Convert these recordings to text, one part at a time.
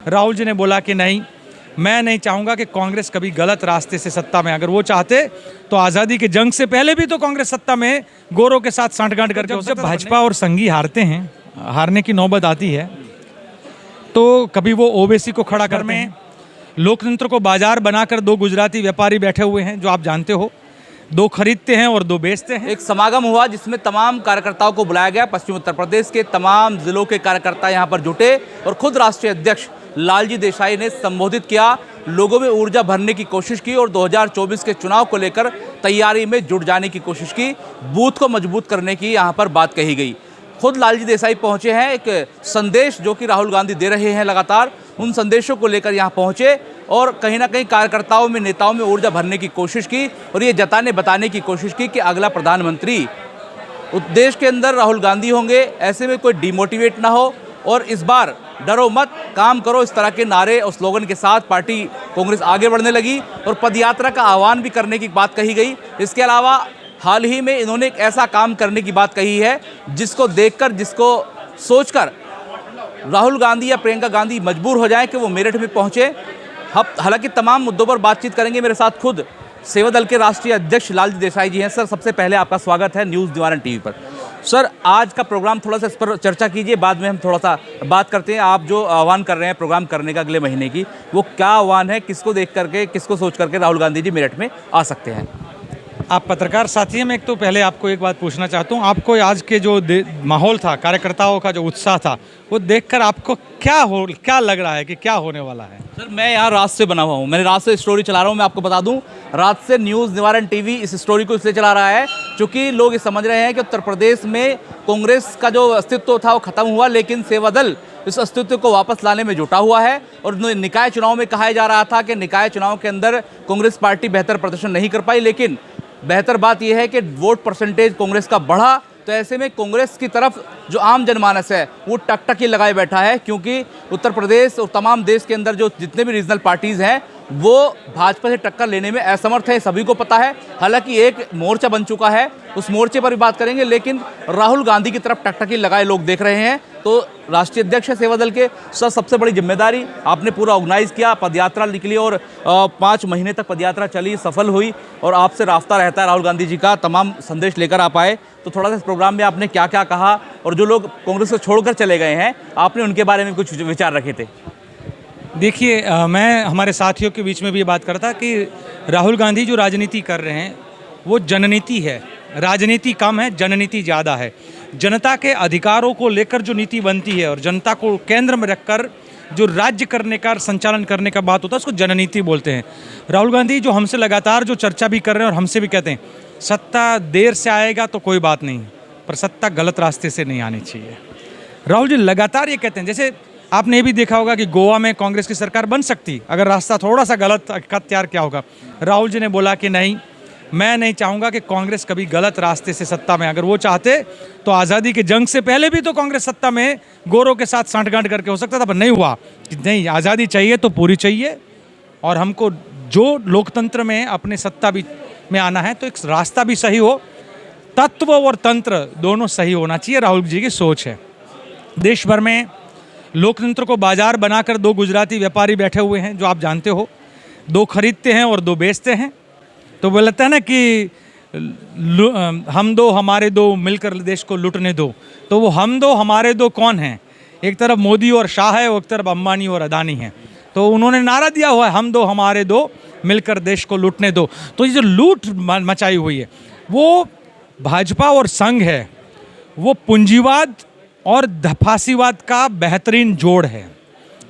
राहुल जी ने बोला कि नहीं, मैं नहीं चाहूँगा कि कांग्रेस कभी गलत रास्ते से सत्ता में, अगर वो चाहते तो आज़ादी के जंग से पहले भी तो कांग्रेस सत्ता में गोरों के साथ सांठगांठ करके जब भाजपा और संघी हारते हैं, हारने की नौबत आती है, तो कभी वो ओवैसी को खड़ा करते हैं। लोकतंत्र को बाजार बनाकर दो गुजराती व्यापारी बैठे हुए हैं, जो आप जानते हो, दो खरीदते हैं और दो बेचते हैं। एक समागम हुआ जिसमें तमाम कार्यकर्ताओं को बुलाया गया। पश्चिम उत्तर प्रदेश के तमाम जिलों के कार्यकर्ता यहां पर जुटे और खुद राष्ट्रीय अध्यक्ष लालजी देसाई ने संबोधित किया, लोगों में ऊर्जा भरने की कोशिश की और 2024 के चुनाव को लेकर तैयारी में जुट जाने की कोशिश की। बूथ को मजबूत करने की यहाँ पर बात कही गई। खुद लालजी देसाई पहुंचे हैं, एक संदेश जो कि राहुल गांधी दे रहे हैं लगातार, उन संदेशों को लेकर यहाँ पहुंचे और कहीं ना कहीं कार्यकर्ताओं में, नेताओं में ऊर्जा भरने की कोशिश की और ये जताने बताने की कोशिश की कि अगला प्रधानमंत्री देश के अंदर राहुल गांधी होंगे। ऐसे में कोई डिमोटिवेट ना हो और इस बार डरो मत, काम करो, इस तरह के नारे और स्लोगन के साथ पार्टी कांग्रेस आगे बढ़ने लगी और पदयात्रा का आह्वान भी करने की बात कही गई। इसके अलावा हाल ही में इन्होंने एक ऐसा काम करने की बात कही है जिसको देखकर, जिसको सोचकर राहुल गांधी या प्रियंका गांधी मजबूर हो जाएं कि वो मेरठ में पहुंचे। हालांकि तमाम मुद्दों पर बातचीत करेंगे। मेरे साथ खुद सेवा दल के राष्ट्रीय अध्यक्ष लालजी देसाई जी हैं। सर, सबसे पहले आपका स्वागत है न्यूज़ निवारण टीवी पर। सर, आज का प्रोग्राम थोड़ा सा इस पर चर्चा कीजिए, बाद में हम थोड़ा सा बात करते हैं। आप जो आह्वान कर रहे हैं प्रोग्राम करने का अगले महीने की, वो क्या आह्वान है, किसको देख करके, किसको सोच करके राहुल गांधी जी मेरठ में आ सकते हैं? आप पत्रकार साथी हैं, मैं एक तो पहले आपको एक बात पूछना चाहता हूँ, आपको आज के जो माहौल था, कार्यकर्ताओं का जो उत्साह था, वो देखकर आपको क्या लग रहा है कि क्या होने वाला है? सर, मैं यहाँ रात से बना हुआ हूँ, मैंने रात से स्टोरी चला रहा हूँ। मैं आपको बता दूँ, रात से न्यूज़ निवारण टीवी इस स्टोरी को इसलिए चला रहा है क्योंकि लोग ये समझ रहे हैं कि उत्तर प्रदेश में कांग्रेस का जो अस्तित्व था वो खत्म हुआ, लेकिन सेवा दल इस अस्तित्व को वापस लाने में जुटा हुआ है। और निकाय चुनाव में कहा जा रहा था कि निकाय चुनाव के अंदर कांग्रेस पार्टी बेहतर प्रदर्शन नहीं कर पाई, लेकिन बेहतर बात यह है कि वोट परसेंटेज कांग्रेस का बढ़ा। तो ऐसे में कांग्रेस की तरफ जो आम जनमानस है वो टकटकी लगाए बैठा है, क्योंकि उत्तर प्रदेश और तमाम देश के अंदर जो जितने भी रीजनल पार्टीज़ हैं वो भाजपा से टक्कर लेने में असमर्थ है, सभी को पता है। हालांकि एक मोर्चा बन चुका है, उस मोर्चे पर भी बात करेंगे, लेकिन राहुल गांधी की तरफ टकटकी लगाए लोग देख रहे हैं। तो राष्ट्रीय अध्यक्ष है सेवा दल के, सर, सबसे बड़ी जिम्मेदारी आपने पूरा ऑर्गेनाइज किया, पदयात्रा निकली और 5 महीने तक पदयात्रा चली, सफल हुई और आपसे राब्ता रहता है राहुल गांधी जी का, तमाम संदेश लेकर आप आए। तो थोड़ा सा इस प्रोग्राम में आपने क्या क्या कहा और जो लोग कांग्रेस को छोड़कर चले गए हैं, आपने उनके बारे में कुछ विचार रखे थे? देखिए, मैं हमारे साथियों के बीच में भी ये बात करता कि राहुल गांधी जो राजनीति कर रहे हैं वो जननीति है, राजनीति कम है, जननीति ज़्यादा है। जनता के अधिकारों को लेकर जो नीति बनती है और जनता को केंद्र में रखकर जो राज्य करने का, संचालन करने का बात होता है, उसको जननीति बोलते हैं। राहुल गांधी जो हमसे लगातार जो चर्चा भी कर रहे हैं और हमसे भी कहते हैं, सत्ता देर से आएगा तो कोई बात नहीं, पर सत्ता गलत रास्ते से नहीं आनी चाहिए। राहुल जी लगातार ये कहते हैं, जैसे आपने ये भी देखा होगा कि गोवा में कांग्रेस की सरकार बन सकती अगर रास्ता थोड़ा सा गलत का तैयार किया होगा। राहुल जी ने बोला कि नहीं, मैं नहीं चाहूँगा कि कांग्रेस कभी गलत रास्ते से सत्ता में, अगर वो चाहते तो आज़ादी के जंग से पहले भी तो कांग्रेस सत्ता में गोरों के साथ सांठगांठ करके हो सकता था, पर नहीं हुआ। नहीं, आज़ादी चाहिए तो पूरी चाहिए और हमको जो लोकतंत्र में अपने सत्ता भी में आना है तो एक रास्ता भी सही हो, तत्व और तंत्र दोनों सही होना चाहिए। राहुल जी की सोच है। देश भर में लोकतंत्र को बाजार बनाकर दो गुजराती व्यापारी बैठे हुए हैं, जो आप जानते हो, दो खरीदते हैं और दो बेचते हैं। तो बोलता है ना कि हम दो हमारे दो मिलकर देश को लूटने दो। तो वो हम दो हमारे दो कौन हैं? एक तरफ मोदी और शाह है, एक तरफ अंबानी और अदानी हैं। तो उन्होंने नारा दिया हुआ है, हम दो हमारे दो मिलकर देश को लूटने दो। तो ये जो लूट मचाई हुई है वो भाजपा और संघ है, वो पूंजीवाद और फांसीवाद का बेहतरीन जोड़ है।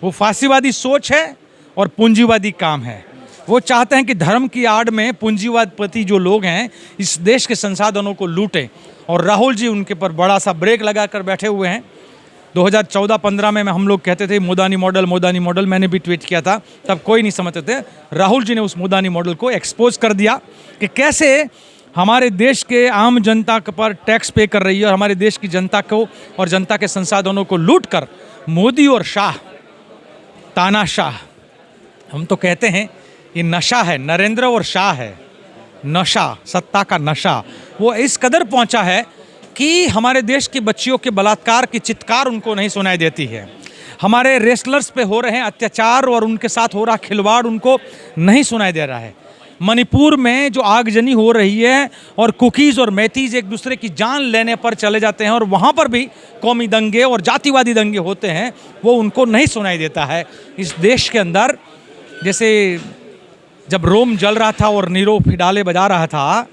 वो फांसीवादी सोच है और पूंजीवादी काम है। वो चाहते हैं कि धर्म की आड़ में पूंजीवादपति जो लोग हैं इस देश के संसाधनों को लूटें, और राहुल जी उनके पर बड़ा सा ब्रेक लगाकर बैठे हुए हैं। 2014-15 में हम लोग कहते थे मोदानी मॉडल, मोदानी मॉडल, मैंने भी ट्वीट किया था, तब कोई नहीं समझते थे। राहुल जी ने उस मोदानी मॉडल को एक्सपोज कर दिया कि कैसे हमारे देश के आम जनता पर टैक्स पे कर रही है और हमारे देश की जनता को और जनता के संसाधनों को लूट कर मोदी और शाह, तानाशाह, हम तो कहते हैं ये नशा है, नरेंद्र और शाह है नशा, सत्ता का नशा, वो इस कदर पहुंचा है कि हमारे देश की बच्चियों के बलात्कार की चित्कार उनको नहीं सुनाई देती है। हमारे रेसलर्स पे हो रहे हैं अत्याचार और उनके साथ हो रहा खिलवाड़ उनको नहीं सुनाई दे रहा है। मणिपुर में जो आगजनी हो रही है और कुकीज़ और मैतीज एक दूसरे की जान लेने पर चले जाते हैं और वहाँ पर भी कौमी दंगे और जातिवादी दंगे होते हैं, वो उनको नहीं सुनाई देता है। इस देश के अंदर जैसे जब रोम जल रहा था और नीरो फिडाले बजा रहा था,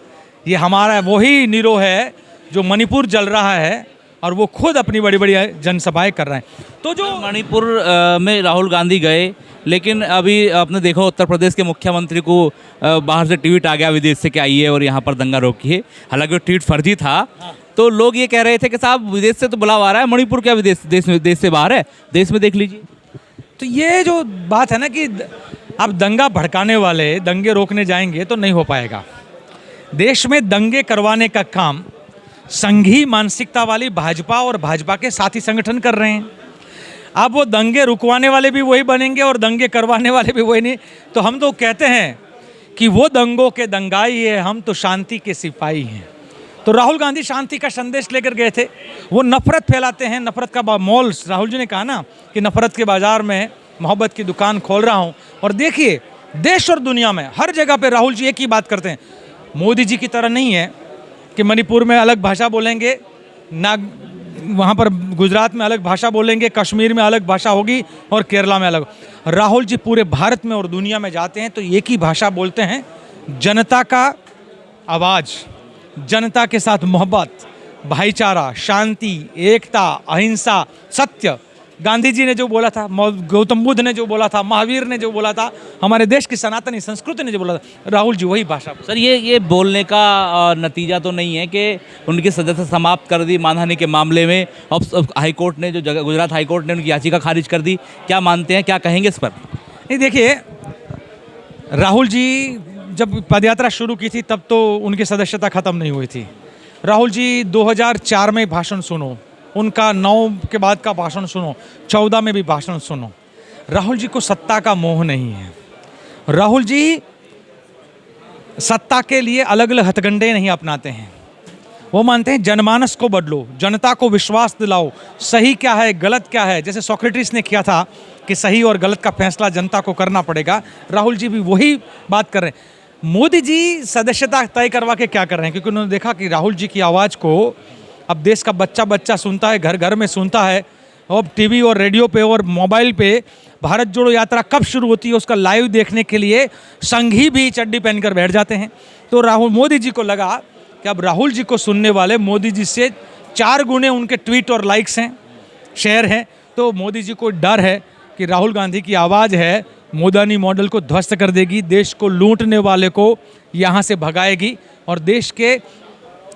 ये हमारा वही नीरो है जो मणिपुर जल रहा है और वो खुद अपनी बड़ी बड़ी जनसभाएं कर रहे हैं। तो जो मणिपुर में राहुल गांधी गए, लेकिन अभी आपने देखा उत्तर प्रदेश के मुख्यमंत्री को बाहर से ट्वीट आ गया विदेश से कि आइए और यहाँ पर दंगा रोकिए। हालांकि वो ट्वीट फर्जी था। तो लोग ये कह रहे थे कि साहब विदेश से तो बुलावा आ रहा है, मणिपुर क्या देश से बाहर है, देश में देख लीजिए। तो ये जो बात है ना कि आप दंगा भड़काने वाले दंगे रोकने जाएंगे तो नहीं हो पाएगा। देश में दंगे करवाने का काम संघी मानसिकता वाली भाजपा और भाजपा के साथी संगठन कर रहे हैं। अब वो दंगे रुकवाने वाले भी वही बनेंगे और दंगे करवाने वाले भी वही नहीं। तो हम तो कहते हैं कि वो दंगों के दंगाई है, हम तो शांति के सिपाही हैं। तो राहुल गांधी शांति का संदेश लेकर गए थे। वो नफरत फैलाते हैं, नफरत का मॉल, राहुल जी ने कहा ना कि नफरत के बाजार में मोहब्बत की दुकान खोल रहा हूँ। और देखिए देश और दुनिया में हर जगह पे राहुल जी एक ही बात करते हैं। मोदी जी की तरह नहीं है कि मणिपुर में अलग भाषा बोलेंगे, ना वहाँ पर गुजरात में अलग भाषा बोलेंगे, कश्मीर में अलग भाषा होगी और केरला में अलग। राहुल जी पूरे भारत में और दुनिया में जाते हैं तो एक ही भाषा बोलते हैं, जनता का आवाज़, जनता के साथ मोहब्बत, भाईचारा, शांति, एकता, अहिंसा, सत्य। गांधी जी ने जो बोला था, गौतम बुद्ध ने जो बोला था, महावीर ने जो बोला था, हमारे देश की सनातनी संस्कृति ने जो बोला था, राहुल जी वही भाषा। सर ये बोलने का नतीजा तो नहीं है कि उनकी सदस्यता समाप्त कर दी मानहानि के मामले में? अब हाईकोर्ट ने गुजरात हाईकोर्ट ने उनकी याचिका खारिज कर दी। क्या मानते हैं, क्या कहेंगे इस पर? नहीं, देखिए राहुल जी जब पदयात्रा शुरू की थी तब तो उनकी सदस्यता खत्म नहीं हुई थी। राहुल जी 2004 में भाषण सुनो, उनका 9 के बाद का भाषण सुनो, 14 में भी भाषण सुनो। राहुल जी को सत्ता का मोह नहीं है। राहुल जी सत्ता के लिए अलग अलग हथकंडे नहीं अपनाते हैं। वो मानते हैं जनमानस को बदलो, जनता को विश्वास दिलाओ, सही क्या है गलत क्या है। जैसे सोक्रेटिस ने किया था कि सही और गलत का फैसला जनता को करना पड़ेगा, राहुल जी भी वही बात कर रहे हैं। मोदी जी सदस्यता तय करवा के क्या कर रहे हैं? क्योंकि उन्होंने देखा कि राहुल जी की आवाज़ को अब देश का बच्चा बच्चा सुनता है, घर घर में सुनता है, और टीवी और रेडियो पे और मोबाइल पे भारत जोड़ो यात्रा कब शुरू होती है उसका लाइव देखने के लिए संघी भी चड्डी पहनकर बैठ जाते हैं। तो मोदी जी को लगा कि अब राहुल जी को सुनने वाले मोदी जी से 4 गुने उनके ट्वीट और लाइक्स हैं, शेयर हैं। तो मोदी जी को डर है कि राहुल गांधी की आवाज़ है, मोदानी मॉडल को ध्वस्त कर देगी, देश को लूटने वाले को यहाँ से भगाएगी और देश के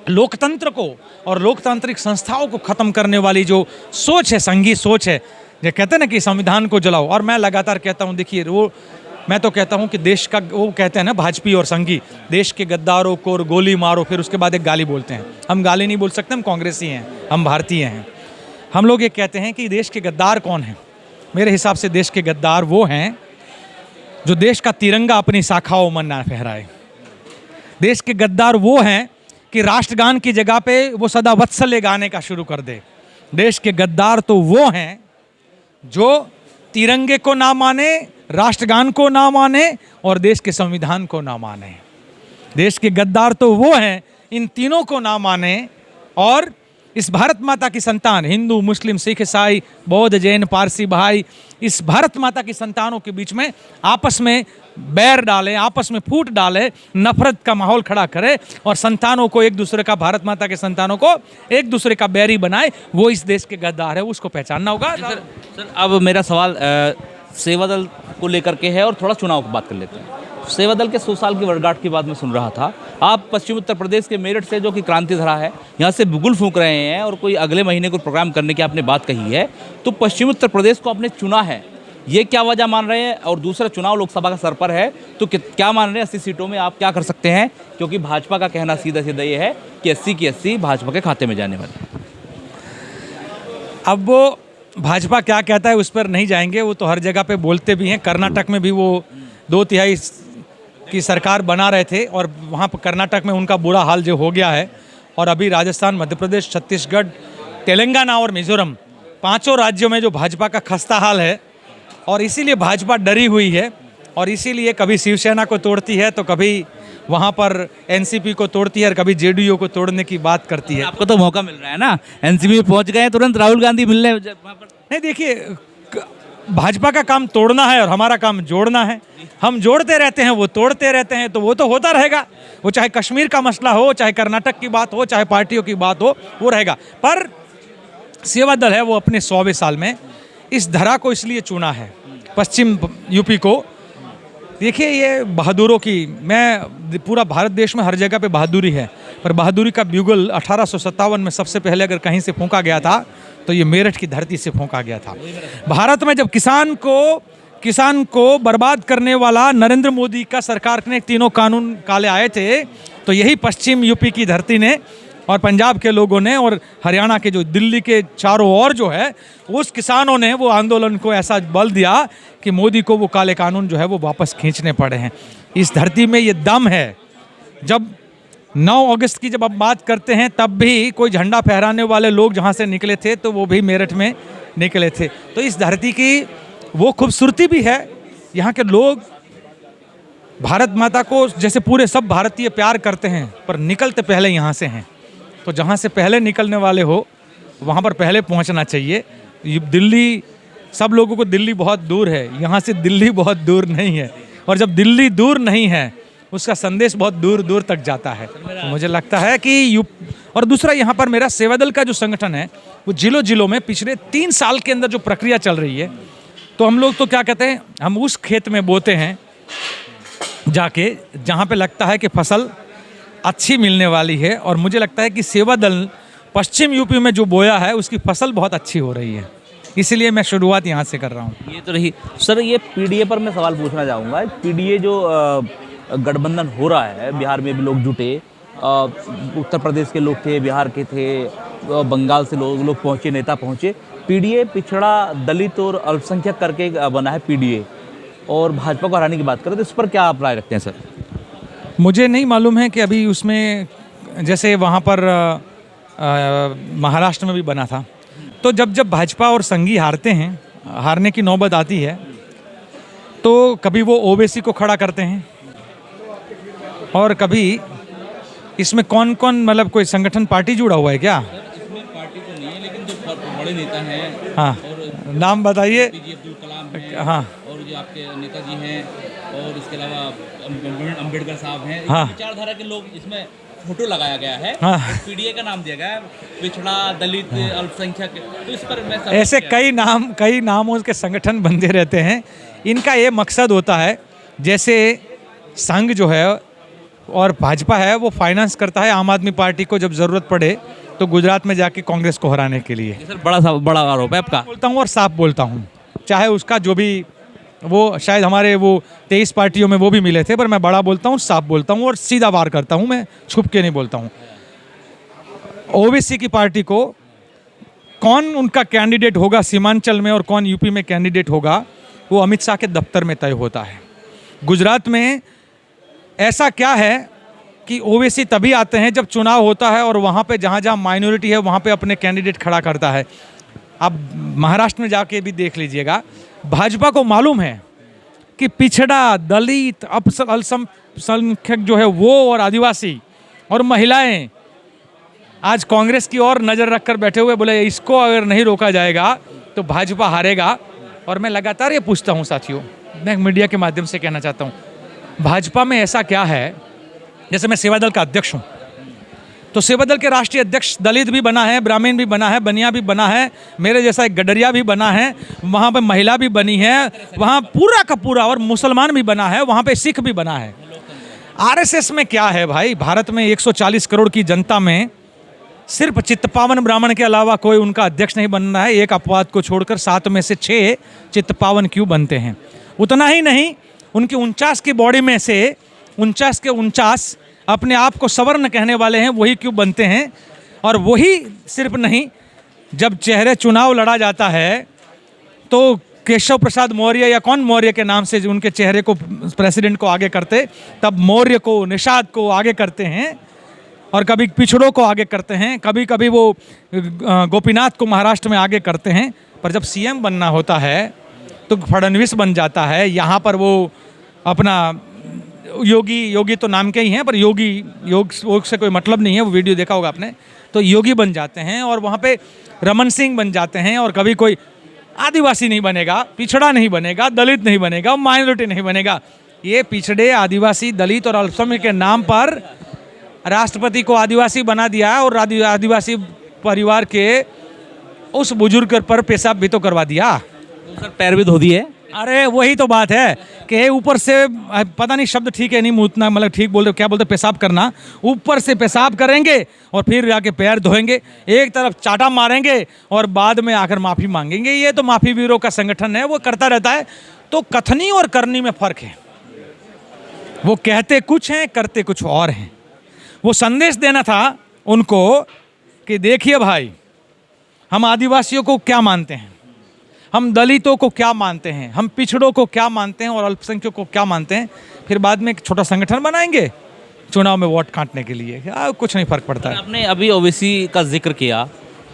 लोकतंत्र को और लोकतांत्रिक संस्थाओं को ख़त्म करने वाली जो सोच है, संघी सोच है, जो कहते हैं ना कि संविधान को जलाओ। और मैं लगातार कहता हूँ, देखिए वो मैं तो कहता हूँ कि देश का, वो कहते हैं ना भाजपी और संघी, देश के गद्दारों को गोली मारो, फिर उसके बाद एक गाली बोलते हैं। हम गाली नहीं बोल सकते, हम कांग्रेसी हैं, हम भारतीय हैं। हम लोग ये कहते हैं कि देश के गद्दार कौन हैं? मेरे हिसाब से देश के गद्दार वो हैं जो देश का तिरंगा अपनी शाखाओं में ना फहराए। देश के गद्दार वो हैं कि राष्ट्रगान की जगह पे वो सदा वत्सल्य गाने का शुरू कर दे। देश के गद्दार तो वो हैं जो तिरंगे को ना माने, राष्ट्रगान को ना माने और देश के संविधान को ना माने। देश के गद्दार तो वो हैं इन तीनों को ना माने और इस भारत माता की संतान, हिंदू, मुस्लिम, सिख, ईसाई, बौद्ध, जैन, पारसी भाई, इस भारत माता की संतानों के बीच में आपस में बैर डाले, आपस में फूट डाले, नफरत का माहौल खड़ा करे और संतानों को एक दूसरे का, भारत माता के संतानों को एक दूसरे का बैरी बनाए, वो इस देश के गद्दार है, उसको पहचानना होगा। सर अब मेरा सवाल सेवा दल को लेकर के है और थोड़ा चुनाव की बात कर लेते हैं। सेवा दल के 100 साल की वर्षगांठ की बात मैं सुन रहा था। आप पश्चिम उत्तर प्रदेश के मेरठ से, जो कि क्रांति धरा है, यहाँ से बुगुल फूंक रहे हैं और कोई अगले महीने को प्रोग्राम करने की आपने बात कही है। तो पश्चिम उत्तर प्रदेश को आपने चुना है, ये क्या वजह मान रहे हैं? और दूसरा, चुनाव लोकसभा का सर पर है, तो क्या मान रहे हैं 80 सीटों में आप क्या कर सकते हैं? क्योंकि भाजपा का कहना सीधा सीधा ये है कि 80 की 80 भाजपा के खाते में जाने वाले। अब वो भाजपा क्या कहता है उस पर नहीं जाएंगे, वो तो हर जगह पे बोलते भी हैं। कर्नाटक में भी वो 2/3 की सरकार बना रहे थे और वहाँ पर कर्नाटक में उनका बुरा हाल जो हो गया है। और अभी राजस्थान, मध्य प्रदेश, छत्तीसगढ़, तेलंगाना और मिजोरम पांचों राज्यों में जो भाजपा का खस्ता हाल है, और इसीलिए भाजपा डरी हुई है, और इसीलिए कभी शिवसेना को तोड़ती है तो कभी वहाँ पर एनसीपी को तोड़ती है और कभी जेडीयू को तोड़ने की बात करती है। आपको तो मौका मिल रहा है ना, एनसीपी में पहुंच गए हैं, तुरंत राहुल गांधी मिलने वहाँ पर। नहीं, देखिए, भाजपा का काम तोड़ना है और हमारा काम जोड़ना है। हम जोड़ते रहते हैं, वो तोड़ते रहते हैं, तो वो तो होता रहेगा। वो चाहे कश्मीर का मसला हो, चाहे कर्नाटक की बात हो, चाहे पार्टियों की बात हो, वो रहेगा। पर सेवा दल है वो अपने 100वें साल में इस धरा को इसलिए चुना है, पश्चिम यूपी को। देखिए, ये बहादुरों की, मैं पूरा भारत देश में हर जगह पे बहादुरी है, पर बहादुरी का ब्यूगल 1857 में सबसे पहले अगर कहीं से फूंका गया था तो ये मेरठ की धरती से फूंका गया था। भारत में जब किसान को बर्बाद करने वाला नरेंद्र मोदी का सरकार ने तीनों कानून काले आए थे, तो यही पश्चिम यूपी की धरती ने और पंजाब के लोगों ने और हरियाणा के जो दिल्ली के चारों ओर जो है, उस किसानों ने वो आंदोलन को ऐसा बल दिया कि मोदी को वो काले कानून जो है वो वापस खींचने पड़े हैं। इस धरती में ये दम है। जब 9 अगस्त की जब आप बात करते हैं, तब भी कोई झंडा फहराने वाले लोग जहाँ से निकले थे तो वो भी मेरठ में निकले थे। तो इस धरती की वो खूबसूरती भी है। यहाँ के लोग भारत माता को जैसे पूरे सब भारतीय प्यार करते हैं, पर निकलते पहले यहाँ से हैं। तो जहाँ से पहले निकलने वाले हो वहाँ पर पहले पहुँचना चाहिए। दिल्ली, सब लोगों को दिल्ली बहुत दूर है, यहाँ से दिल्ली बहुत दूर नहीं है, और जब दिल्ली दूर नहीं है उसका संदेश बहुत दूर दूर तक जाता है। तो मुझे लगता है कि और दूसरा, यहाँ पर मेरा सेवा दल का जो संगठन है वो जिलों में पिछले 3 साल के अंदर जो प्रक्रिया चल रही है, तो हम लोग तो क्या कहते हैं, हम उस खेत में बोते हैं जाके जहाँ पे लगता है कि फसल अच्छी मिलने वाली है, और मुझे लगता है कि सेवा दल पश्चिम यूपी में जो बोया है उसकी फसल बहुत अच्छी हो रही है, इसीलिए मैं शुरुआत यहाँ से कर रहा हूँ। ये तो रही सर, ये पीडीए पर मैं सवाल पूछना चाहूँगा। पीडीए जो गठबंधन हो रहा है, बिहार में भी लोग जुटे, उत्तर प्रदेश के लोग थे, बिहार के थे, बंगाल से लोग पहुँचे, नेता पहुँचे। पीडीए पिछड़ा, दलित और अल्पसंख्यक करके बना है पीडीए, और भाजपा को हराने की बात करें तो इस पर क्या आप राय रखते हैं सर? मुझे नहीं मालूम है कि अभी उसमें, जैसे वहाँ पर महाराष्ट्र में भी बना था, तो जब भाजपा और संघी हारते हैं, हारने की नौबत आती है, तो कभी वो ओबीसी को खड़ा करते हैं, और कभी इसमें कौन कौन, मतलब कोई संगठन पार्टी जुड़ा हुआ है क्या? इसमें पार्टी तो नहीं है, लेकिन जो बड़े नेता हैं, हाँ, नाम बताइए। अब्दुल कलाम हैं, हाँ, और जो आपके नेताजी हैं, और इसके अलावा अम्बेडकर साहब हैं। हाँ, विचारधारा के लोग, इसमें फोटो लगाया गया है, हाँ, पीडीए का नाम दिया गया है, पिछड़ा, दलित, अल्पसंख्यक। तो इस पर मैं ऐसे कई नामों के संगठन बनते रहते हैं। इनका ये मकसद होता है, जैसे संघ जो है और भाजपा है वो फाइनेंस करता है आम आदमी पार्टी को जब ज़रूरत पड़े, तो गुजरात में जाके कांग्रेस को हराने के लिए। सर, बड़ा आरोप है आपका। बोलता हूँ और साफ बोलता हूँ, चाहे उसका जो भी, वो शायद हमारे वो 23 पार्टियों में वो भी मिले थे, पर मैं बड़ा बोलता हूँ, साफ बोलता हूँ और सीधा वार करता हूँ, मैं छुप के नहीं बोलता हूँ। ओबीसी की पार्टी को कौन उनका कैंडिडेट होगा सीमांचल में और कौन यूपी में कैंडिडेट होगा, वो अमित शाह के दफ्तर में तय होता है। गुजरात में ऐसा क्या है कि ओबीसी तभी आते हैं जब चुनाव होता है, और वहाँ पे जहाँ जहाँ माइनॉरिटी है वहाँ पे अपने कैंडिडेट खड़ा करता है। आप महाराष्ट्र में जाके भी देख लीजिएगा, भाजपा को मालूम है कि पिछड़ा, दलित, अल्पसंख्यक जो है वो, और आदिवासी और महिलाएं आज कांग्रेस की ओर नज़र रखकर बैठे हुए, बोले इसको अगर नहीं रोका जाएगा तो भाजपा हारेगा। और मैं लगातार ये पूछता हूँ साथियों, मैं मीडिया के माध्यम से कहना चाहता हूँ, भाजपा में ऐसा क्या है, जैसे मैं सेवा दल का अध्यक्ष हूँ, तो सेवा दल के राष्ट्रीय अध्यक्ष दलित भी बना है, ब्राह्मण भी बना है, बनिया भी बना है, मेरे जैसा एक गडरिया भी बना है, वहाँ पे महिला भी बनी है, वहाँ पूरा का पूरा, और मुसलमान भी बना है, वहाँ पे सिख भी बना है। आरएसएस में क्या है भाई, भारत में 140 करोड़ की जनता में सिर्फ चित्तपावन ब्राह्मण के अलावा कोई उनका अध्यक्ष नहीं बनना है। एक अपवाद को छोड़कर 7 में से 6 चित्तपावन क्यों बनते हैं? उतना ही नहीं, उनकी 49 की बॉडी में से 49 के 49 अपने आप को सवर्ण कहने वाले हैं, वही क्यों बनते हैं? और वही सिर्फ नहीं, जब चेहरे चुनाव लड़ा जाता है तो केशव प्रसाद मौर्य या कौन मौर्य के नाम से उनके चेहरे को प्रेसिडेंट को आगे करते, तब मौर्य को, निषाद को आगे करते हैं। और कभी पिछड़ों को आगे करते हैं, कभी कभी वो गोपीनाथ को महाराष्ट्र में आगे करते हैं, पर जब सीएम बनना होता है तो फडणवीस बन जाता है। यहाँ पर वो अपना योगी तो नाम के ही हैं, पर योग से कोई मतलब नहीं है, वो वीडियो देखा होगा आपने, तो योगी बन जाते हैं और वहाँ पे रमन सिंह बन जाते हैं। और कभी कोई आदिवासी नहीं बनेगा, पिछड़ा नहीं बनेगा, दलित नहीं बनेगा, माइनॉरिटी नहीं बनेगा। ये पिछड़े, आदिवासी, दलित और अल्पसंख्यक के नाम पर राष्ट्रपति को आदिवासी बना दिया और आदिवासी परिवार के उस बुजुर्ग पर पेशाब भी तो करवा दिया। सर पैर भी धो दिए। अरे वही तो बात है कि ऊपर से पता नहीं शब्द ठीक है नहीं, मुतना मतलब ठीक बोल रहे, क्या बोलते, पेशाब करना, ऊपर से पेशाब करेंगे और फिर जाके पैर धोएंगे, एक तरफ चाटा मारेंगे और बाद में आकर माफ़ी मांगेंगे। ये तो माफ़ी ब्यूरो का संगठन है, वो करता रहता है। तो कथनी और करनी में फ़र्क है। वो कहते कुछ हैं, करते कुछ और हैं। वो संदेश देना था उनको कि देखिए भाई, हम आदिवासियों को क्या मानते हैं, हम दलितों को क्या मानते हैं, हम पिछड़ों को क्या मानते हैं और अल्पसंख्यकों को क्या मानते हैं। फिर बाद में एक छोटा संगठन बनाएंगे चुनाव में वोट काटने के लिए, कुछ नहीं फर्क पड़ता है। आपने अभी ओवैसी का जिक्र किया,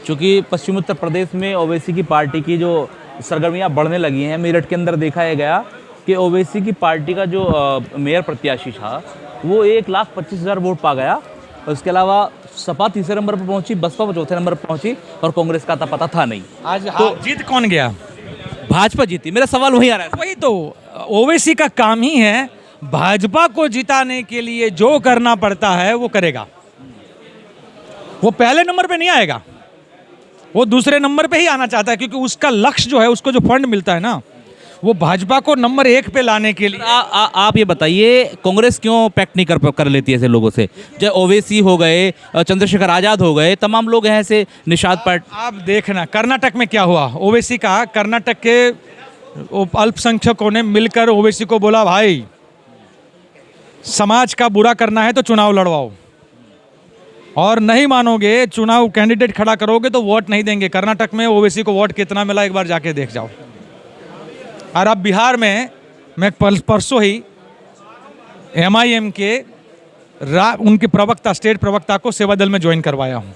क्योंकि पश्चिम उत्तर प्रदेश में ओवैसी की पार्टी की जो सरगर्मियाँ बढ़ने लगी हैं। मेरठ के अंदर देखा गया कि ओवैसी की पार्टी का जो मेयर प्रत्याशी था वो 1,25,000 वोट पा गया। और उसके अलावा सपा तीसरे नंबर पर पहुंची, बसपा चौथे नंबर पर पहुंची और कांग्रेस का पता था नहीं। आज तो जीत कौन गया? भाजपा जीती। मेरा सवाल वही आ रहा है। वही तो ओवैसी का काम ही है, भाजपा को जिताने के लिए जो करना पड़ता है वो करेगा। वो पहले नंबर पे नहीं आएगा, वो दूसरे नंबर पे ही आना चाहता है, क्योंकि उसका लक्ष्य जो है, उसको जो फंड मिलता है ना, वो भाजपा को नंबर 1 पे लाने के लिए। आप ये बताइए, कांग्रेस क्यों पैक्ट नहीं कर लेती है ऐसे लोगों से? जब ओवैसी हो गए, चंद्रशेखर आजाद हो गए, तमाम लोग हैं ऐसे निषाद पार्ट। आप देखना कर्नाटक में क्या हुआ। ओवैसी का कर्नाटक के अल्पसंख्यकों ने मिलकर ओवैसी को बोला, भाई समाज का बुरा करना है तो चुनाव लड़वाओ, और नहीं मानोगे, चुनाव कैंडिडेट खड़ा करोगे तो वोट नहीं देंगे। कर्नाटक में ओवैसी को वोट कितना मिला एक बार जाके देख जाओ। और अब बिहार में मैं परसों ही MIM के उनके प्रवक्ता, स्टेट प्रवक्ता को सेवा दल में ज्वाइन करवाया हूँ।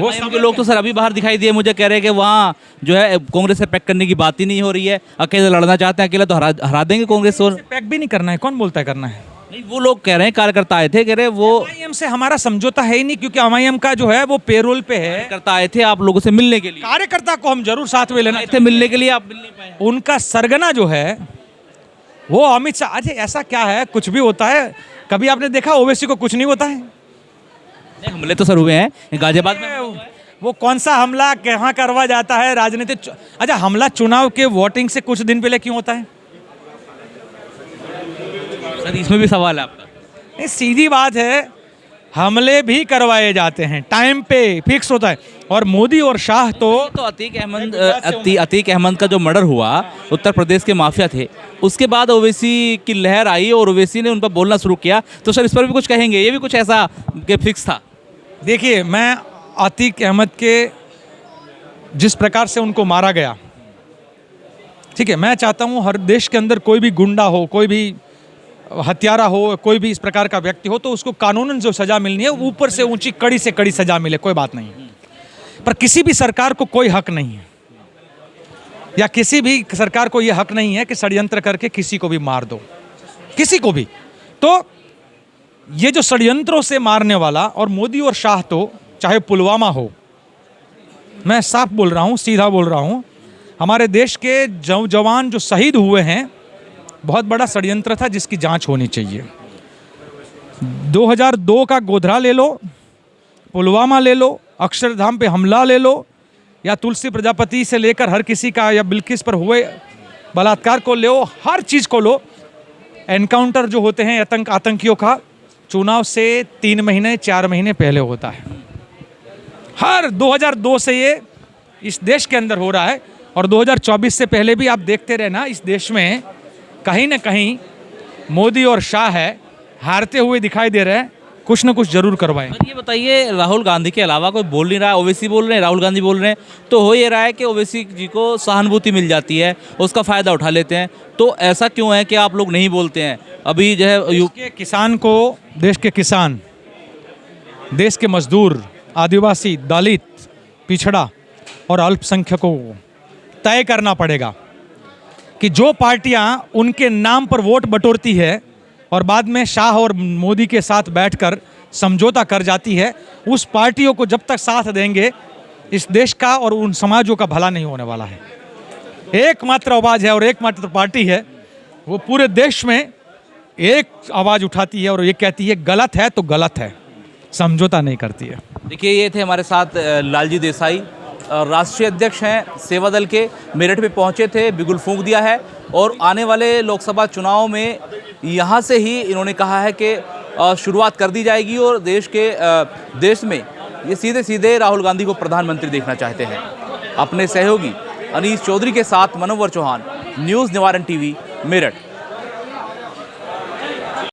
वो सब के लोग तो सर अभी बाहर दिखाई दिए, मुझे कह रहे हैं कि वहाँ जो है कांग्रेस से पैक करने की बात ही नहीं हो रही है, अकेले लड़ना चाहते हैं, अकेले तो हरा देंगे कांग्रेस। और पैक भी नहीं करना है, कौन बोलता है करना है? नहीं, वो लोग कह रहे हैं, कार्यकर्ता आए थे, कह रहे वो MIM से हमारा समझौता है ही नहीं, क्योंकि MIM का जो है वो पेरोल पे है। कार्यकर्ता आए थे आप लोगों से मिलने के लिए। कार्यकर्ता को हम जरूर साथ में लेना आए थे मिलने के लिए, आप मिल नहीं पाए। उनका सरगना जो है वो अमित शाह। अजय ऐसा क्या है, कुछ भी होता है। कभी आपने देखा ओवैसी को कुछ नहीं होता है? हमले तो सर हुए हैं गाजियाबाद में। वो कौन सा हमला कहाँ करवा जाता है? राजनीतिक। अच्छा, हमला चुनाव के वोटिंग से कुछ दिन पहले क्यों होता है? सर इसमें भी सवाल है आपका। नहीं, सीधी बात है, हमले भी करवाए जाते हैं, टाइम पे फिक्स होता है। और मोदी और शाह तो अतीक अहमद का जो मर्डर हुआ, उत्तर प्रदेश के माफिया थे, उसके बाद ओवैसी की लहर आई और ओवैसी ने उन पर बोलना शुरू किया। तो सर इस पर भी कुछ कहेंगे? ये भी कुछ ऐसा कि फिक्स था? देखिए, मैं अतीक अहमद के जिस प्रकार से उनको मारा गया, ठीक है, मैं चाहता हूँ हर देश के अंदर कोई भी गुंडा हो, कोई भी हत्यारा हो, कोई भी इस प्रकार का व्यक्ति हो, तो उसको कानूनन जो सजा मिलनी है, ऊपर से ऊंची कड़ी से कड़ी सजा मिले, कोई बात नहीं। पर किसी भी सरकार को कोई हक नहीं है, या किसी भी सरकार को यह हक नहीं है कि षड्यंत्र करके किसी को भी मार दो, किसी को भी। तो ये जो षड्यंत्रों से मारने वाला, और मोदी और शाह तो चाहे पुलवामा हो, मैं साफ बोल रहा हूँ, सीधा बोल रहा हूँ, हमारे देश के जवान जो शहीद हुए हैं, बहुत बड़ा षड्यंत्र था जिसकी जांच होनी चाहिए। 2002 का गोधरा ले लो, पुलवामा ले लो, अक्षरधाम पे हमला ले लो, या तुलसी प्रजापति से लेकर हर किसी का, या बिल्किस पर हुए बलात्कार को लो, हर चीज़ को लो। एनकाउंटर जो होते हैं आतंकियों का, चुनाव से 3 महीने 4 महीने पहले होता है। हर 2002 से ये इस देश के अंदर हो रहा है, और 2024 से पहले भी आप देखते रहना, इस देश में कहीं ना कहीं मोदी और शाह है हारते हुए दिखाई दे रहे हैं। कुछ ना कुछ जरूर करवाएं। ये बताइए, राहुल गांधी के अलावा कोई बोल नहीं रहा है, ओवैसी बोल रहे हैं, राहुल गांधी बोल रहे हैं, तो हो ये रहा है कि ओवैसी जी को सहानुभूति मिल जाती है, उसका फ़ायदा उठा लेते हैं। तो ऐसा क्यों है कि आप लोग नहीं बोलते हैं? अभी जो है देश के किसान देश के मजदूर, आदिवासी, दलित, पिछड़ा और अल्पसंख्यकों को तय करना पड़ेगा कि जो पार्टियां उनके नाम पर वोट बटोरती है और बाद में शाह और मोदी के साथ बैठकर समझौता कर जाती है, उस पार्टियों को जब तक साथ देंगे इस देश का और उन समाजों का भला नहीं होने वाला है। एकमात्र आवाज़ है और एकमात्र पार्टी है, वो पूरे देश में एक आवाज़ उठाती है और ये कहती है गलत है तो गलत है, समझौता नहीं करती है। देखिए, ये थे हमारे साथ लालजी देसाई, राष्ट्रीय अध्यक्ष हैं सेवा दल के, मेरठ में पहुंचे थे, बिगुल फूंक दिया है और आने वाले लोकसभा चुनाव में यहां से ही इन्होंने कहा है कि शुरुआत कर दी जाएगी और देश में ये सीधे सीधे राहुल गांधी को प्रधानमंत्री देखना चाहते हैं। अपने सहयोगी अनीस चौधरी के साथ मनोवर चौहान, न्यूज़ निवारण टीवी, मेरठ।